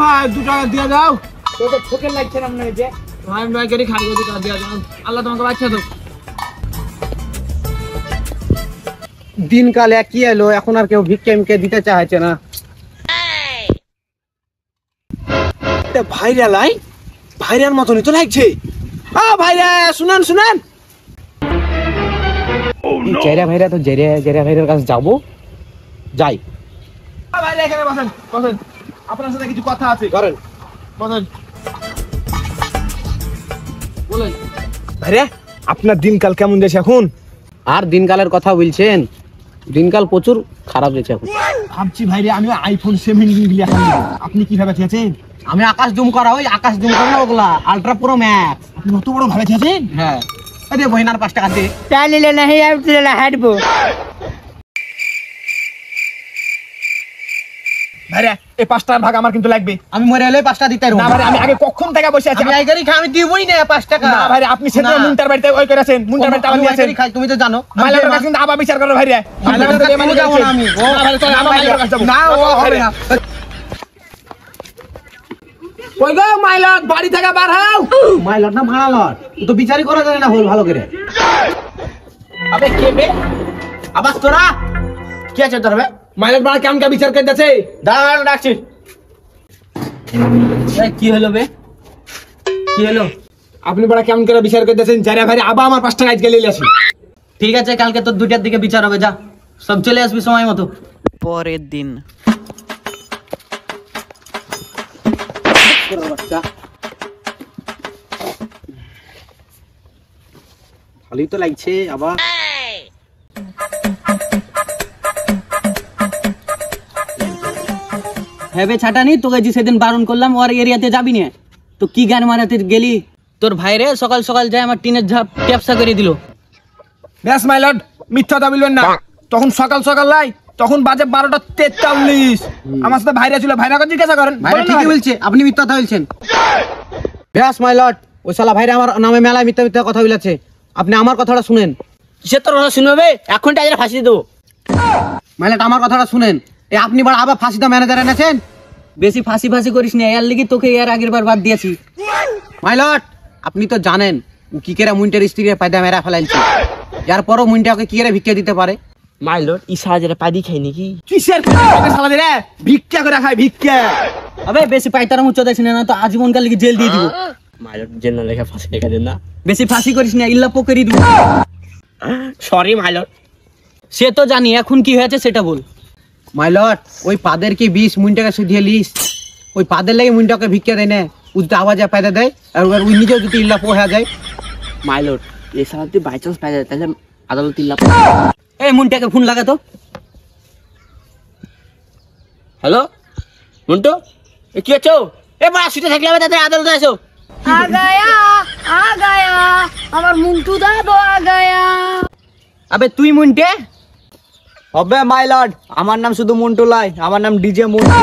ভাই 2 টাকা দিয়ে দাও। তো তো ঠোকের লাগছে না মনে হচ্ছে। ভাই ভাই করে খাই গো 2 টাকা দিয়ে দাও। আল্লাহ তোমাকে বাঁচিয়ে দাও। দিনকাল একই এলো, এখন আর কেউ ভিক্ষা দিতে চাইছে না। ভাইরা লাই ভাইরার মতনই তো লাগছে। ভাইরা শুনান। জেরা ভাইরা তো জেরা ভাইরার কাছে যাবো, যাই। ভাইরা এখানে বসেন। আপনার সাথে কিছু কথা আছে। করেন। বলেন ভাইরা, আপনার দিনকাল কেমন যাচ্ছে এখন? আর দিনকালের কথা বলছেন, দিনকাল প্রচুর খারাপ যাচ্ছে এখন। ভাবছি ভাইরা আমি আইফোন 17 নিয়ে আসলাম। আপনি কিভাবে চেয়েছেন? আমি আকাশ জুম করা, ওই আকাশ জুম করা না ওগুলা, আলট্রা প্রো ম্যাক্স। আপনি কত বড় ভাবে চেয়েছেন? হ্যাঁ, আরে বহিনার 5 টাকা দে। চালিলে না হে আউটলে হাঁটবো। ভাইরা এই 5 টাকার ভাগ আমার কিন্তু লাগবে। আমি মরে এলে 5 টাকা দিতে না ভাই, আমি আগে কখন থেকে বসে আছি। আমি আইগারি খাই, আমি দিবই না 5 টাকা। না ভাই, আপনি সেদিন মুন্টার বাড়িতে ওই করেছেন, মুন্টার বাড়িতে আবার নিয়েছেন। খাই, তুমি তো জানো। মাইলার কাছে কিন্তু আবার বিচার করো ভাইরা। মাইলার কাছে কেন যাবো না আমি? না ভাই, চল আমরা মাইলার কাছে যাব। না, ও হবে না। কই গো মাইলার, বাড়ি থেকে বার হও। মাইলট না ভাড়ালট, ও তো বিচারই করা যায় না হল ভালো করে। আবে কে বে? আবাস তোরা কি আছে তোর? মাইলার বাড়ি কেমন কা বিচার করতেছে? দাঁড়া, ডাকছি। কি হলো বে? কি হলো? আপনি বড় কেমন করে বিচার করতেছেন? যারা ভাই আবার আমার 5 টাকা আজকে লইলে আসি। ঠিক আছে, কালকে তোর 2টার দিকে বিচার হবে, যা সব চলে আসবি সময় মতো। পরের দিন ভালোই তো লাগছে আবার। হ্যাঁ বে ছাটানি, তোকে যে সেদিন বারণ করলাম ওর এরিয়াতে যাবি না, তো কি গান মারাতে গেলি? তোর ভাইরে সকাল সকাল যায় আমার টিনের ঝাপ ট্যাপসা করে দিল। ব্যাস মাইলট, মিথ্যা কথা বলবেন না। তখন সকাল সকাল লাই, তখন বাজে 12টা 43। আমার সাথে ভাইরা ছিল, ভাইরা কাছে জিজ্ঞাসা করেন। ভাইরা ঠিকই বলছে, আপনি মিথ্যা কথা বলছেন। ব্যাস মাই লর্ড, ওই শালা ভাইরা আমার নামে মেলায় মিথ্যা মিথ্যা কথা বলেছে। আপনি আমার কথাটা শুনেন। সে তোর কথা শুনবে, এখন টাইজারে ফাঁসি দেবো। মাইলট আমার কথাটা শুনেন। এই আপনি বড় আবার ফাঁসিটা ম্যানেজার এনেছেন। বেশি ফাঁসি করিস না, এর লিগে তোকে এর আগের বার বাদ দিয়েছি। মাইলট আপনি তো জানেন কি করে মুন্টের স্ত্রীর পায়দা মেরা ফেলাইছে, যার পরও মুন্টা ওকে কি করে ভিক্ষা দিতে পারে। মাইলট ই সাহায্যে পাদি খাই নাকি? কিসের শালা রে? ভিক্ষা করে খায় ভিক্ষা। আবে বেশি পাইতারা মুচ্চ দেছ না তো আজীবনকাল লিগে জেল দিয়ে দিব। মাইলট জেল না লেখা ফাঁসি লেখা দেন না। বেশি ফাঁসি করিস না, ইল্লা পোকেরি দিব। Sorry my lord. সে তো জানি, এখন কি হয়েছে সেটা বল। মাইলট ওই পাদের কি 20 মিনিটকে সুধিয়ে লিস, ওই পাদের লাগে মিনিটকে ভিক্ষা দেয় না, উল্টা আওয়াজে পায়দা দেয়, আর ওই নিজেও যদি ইল্লা পোহা যায়। মাইলট এই সালা তুই বাই চান্স পাই যায় তাহলে আদালত ইল্লা। এই মুন্টাকে ফোন লাগা তো। হ্যালো মুন্টু, কি আছো? এ বড় ছুটে থাকলে হবে, তাদের আদালতে আসো। आ गया আমার মুন্টু দাদু आ गया। আবে তুই মুন্টে হবে? মাইলট আমার নাম শুধু মুন্টু লাই, আমার নাম ডিজে মুন্টু।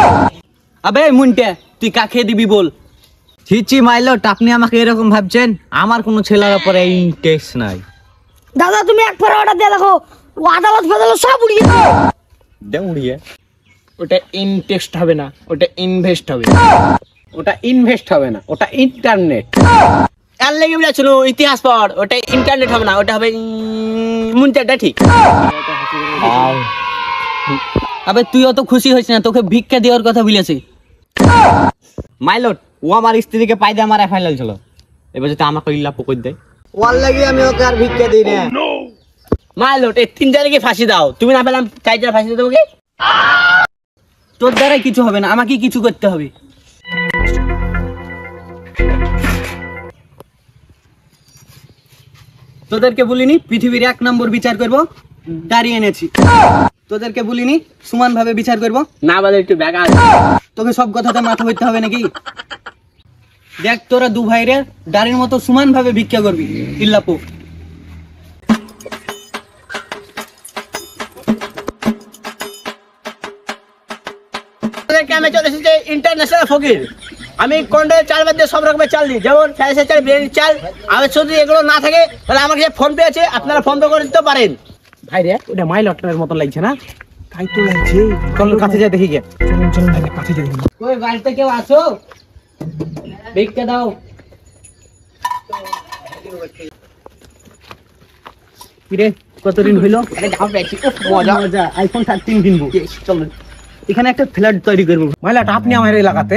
আবে মুন্টে তুই কাকে দিবি বল। ছিচি মাইলট, আপনি আমাকে এরকম ভাবছেন? আমার কোনো ছেলের উপরে ইন্টারেস্ট নাই। দাদা তুমি এক পরে অর্ডার দিয়ে দেখো, ও আদালত ফাদালত সব উড়িয়ে দিবে। দে উড়িয়ে। ওটা ইনটেক্সট হবে না, ওটা ইনভেস্ট হবে। ওটা ইনভেস্ট হবে না, ওটা ইন্টারনেট। এর লেগে বলেছিল ইতিহাস পড়, ওটা ইন্টারনেট হবে না, ওটা হবে মুন্টাটা ঠিক। আবে তুই অত খুশি হইস না, তোকে ভিক্ষা দেওয়ার কথা বলেছে। মাইলট ও আমার স্ত্রীকে পায়দা মারা ফেলাইছিল, এবার যদি আমাকে ইল্লা পকই দেয়, ওর লাগি আমি ওকে আর ভিক্ষা দিই না। মাইলট এই 3 তারিখে ফাঁসি দাও, তুমি না পেলাম 4 ফাঁসি দেবো কি? তোর দ্বারাই কিছু হবে না, আমাকে কিছু করতে হবে। তোদেরকে বলিনি পৃথিবীর 1 নম্বর বিচার করব, দাঁড়িয়ে এনেছি। তোদেরকে বলিনি সমান ভাবে বিচার করব, না বলে একটু ব্যাগা। তোকে সব কথাতে মাথা হইতে হবে নাকি? দেখ তোরা দু ভাইরে দাঁড়ির মতো সমান ভাবে ভিক্ষা করবি, ইল্লাপো। আমি চলে এসেছি ইন্টারন্যাশনাল ফকির। আমি কন্ডের চাল বাদ দিয়ে সব রকমের চাল দিই, যেমন ফ্যাসের চাল, বিরিয়ানির চাল। আমার যদি এগুলো না থাকে তাহলে আমার কাছে ফোন পে আছে, আপনারা ফোন পে করে দিতে পারেন। ভাই রে ওটা মাইলটের মতো লাগছে না? তাই তো লাগছে। চল কাছে যা দেখি গিয়ে। চলুন চলুন ভাই কাছে যাই দেখি। ওই বাড়িতে কেউ আছো? ভিক্ষা দাও। কিরে কত ঋণ হইলো? মজা মজা আইফোন 13 কিনবো। চল এখানে একটা ফ্ল্যাট তৈরি করবো। মহিলাটা আপনি আমার এলাকাতে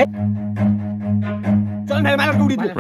চলুন ভাই মাইলট উড়ি দিই।